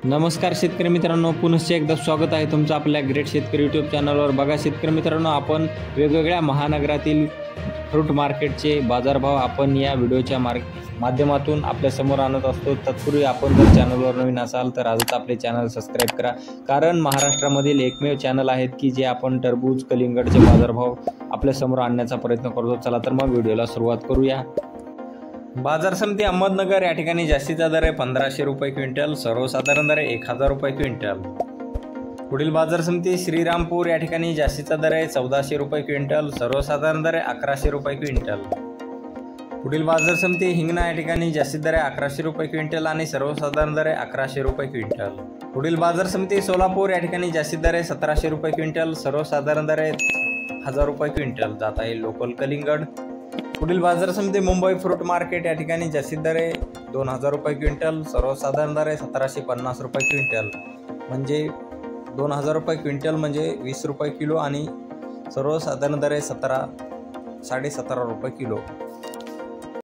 नमस्कार शेतकरी मित्रांनो, पुनश्च एकदा स्वागत आहे तुमचं आपल्या ग्रेट शेतकरी यूट्यूब चॅनलवर। बघा शेतकरी मित्रांनो, आपण वेगवेगळ्या महानगरातील फ्रूट मार्केटचे बाजारभाव आपण या व्हिडिओच्या माध्यमातून आपल्यासमोर आणत असतो। तत्पूर्वी आपण जर चॅनलवर नवीन असाल तर आजच आपले चॅनल सबस्क्राइब करा, कारण महाराष्ट्रामधील एकमेव चॅनल आहेत की जे आपण टरबूज कलिंगडचे बाजारभाव आपल्यासमोर आणण्याचा प्रयत्न करतो। चला तर मग व्हिडिओला सुरुवात करूया। बाजार समिती अहमदनगर या ठिकाणी जास्तीचा दर आहे 1500 रुपये क्विंटल, सर्वसाधारण दर आहे 1000 रुपये क्विंटल। पुढील बाजार समिती श्रीरामपूर या ठिकाणी जास्तीचा दर आहे 1400 रुपये क्विंटल, सर्वसाधारण दर आहे 1100 रुपये क्विंटल। पुढील बाजार समिती हिंगणा या ठिकाणी जास्तीत दर आहे 1100 रुपये क्विंटल आणि सर्वसाधारण दर आहे 1100 रुपये क्विंटल। पुढील बाजार समिती सोलापूर या ठिकाणी जास्तीत दर आहे 1700 रुपये क्विंटल, सर्वसाधारण दर आहे 1000 रुपये क्विंटल। जात आहे लोकल कलिंगड। पुढील बाजार समिती मुंबई फ्रूट मार्केट या ठिकाणी जास्तीत दर आहे 2000 रुपये क्विंटल, सर्वसाधारण दर आहे 1750 रुपये क्विंटल। म्हणजे 2000 रुपये क्विंटल म्हणजे 20 रुपये किलो आणि सर्वसाधारण दर आहे 17.5 रुपये किलो।